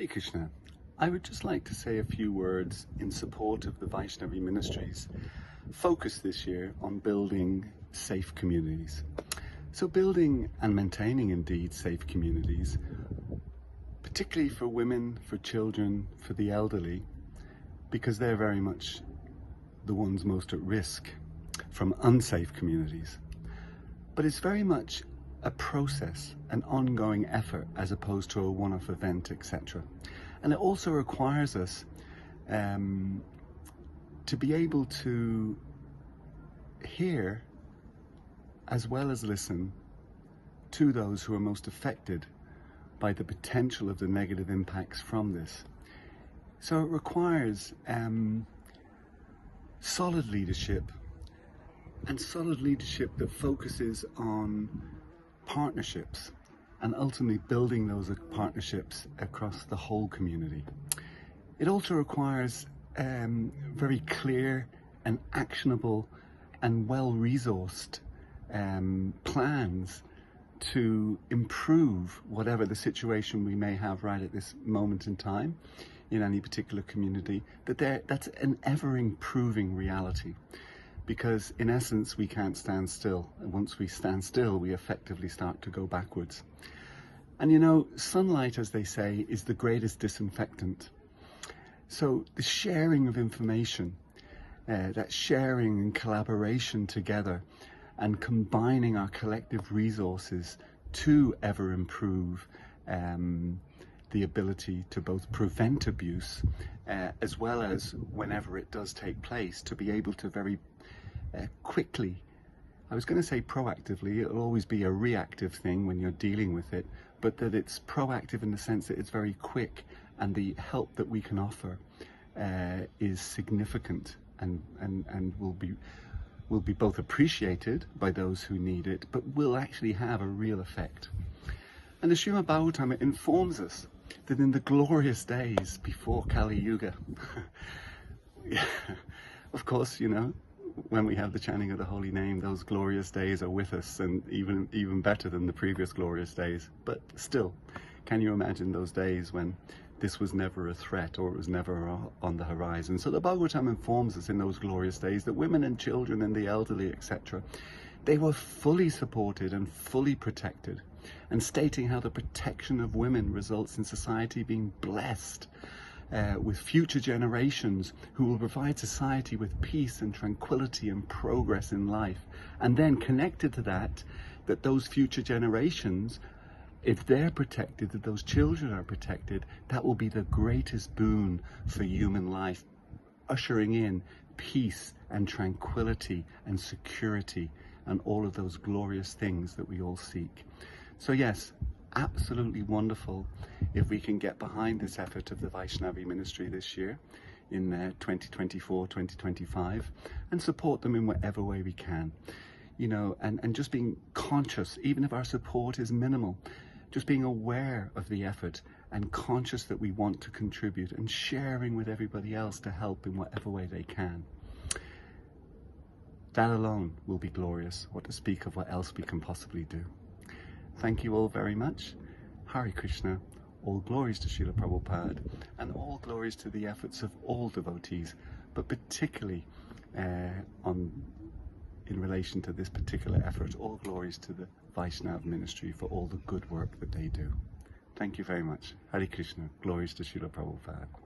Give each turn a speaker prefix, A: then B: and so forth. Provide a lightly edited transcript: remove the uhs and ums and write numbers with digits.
A: Hare Krishna. I would just like to say a few words in support of the Vaishnava Ministry's focus this year on building safe communities. So building and maintaining indeed safe communities, particularly for women, for children, for the elderly, because they're very much the ones most at risk from unsafe communities. But it's very much a process, an ongoing effort, as opposed to a one-off event, etc. And it also requires us to be able to hear as well as listen to those who are most affected by the potential of the negative impacts from this. So it requires solid leadership, and solid leadership that focuses on partnerships and ultimately building those partnerships across the whole community. It also requires very clear and actionable and well-resourced plans to improve whatever the situation we may have right at this moment in time in any particular community, that's an ever-improving reality. Because in essence, we can't stand still. And once we stand still, we effectively start to go backwards. And you know, sunlight, as they say, is the greatest disinfectant. So the sharing of information, that sharing and collaboration together and combining our collective resources to ever improve the ability to both prevent abuse as well as, whenever it does take place, to be able to very quickly, I was going to say proactively, it'll always be a reactive thing when you're dealing with it, but that it's proactive in the sense that it's very quick, and the help that we can offer is significant and will be both appreciated by those who need it, but will actually have a real effect. And the Srimad Bhagavatam informs us that in the glorious days before Kali Yuga, of course, you know, when we have the chanting of the holy name, those glorious days are with us, and even better than the previous glorious days. But still, can you imagine those days when this was never a threat, or it was never on the horizon? So the Bhagavatam informs us in those glorious days that women and children and the elderly, etc., they were fully supported and fully protected, and stating how the protection of women results in society being blessed with future generations who will provide society with peace and tranquility and progress in life. And then connected to that, that those future generations, if they're protected, that those children are protected, that will be the greatest boon for human life, ushering in peace and tranquility and security and all of those glorious things that we all seek. So yes, absolutely wonderful if we can get behind this effort of the Vaishnava Ministry this year in 2024-2025 and support them in whatever way we can, you know, and just being conscious, even if our support is minimal, just being aware of the effort and conscious that we want to contribute and sharing with everybody else to help in whatever way they can. That alone will be glorious, what to speak of what else we can possibly do. Thank you all very much. Hare Krishna. All glories to Srila Prabhupada, and all glories to the efforts of all devotees, but particularly in relation to this particular effort, all glories to the Vaishnava Ministry for all the good work that they do. Thank you very much. Hare Krishna. Glories to Srila Prabhupada.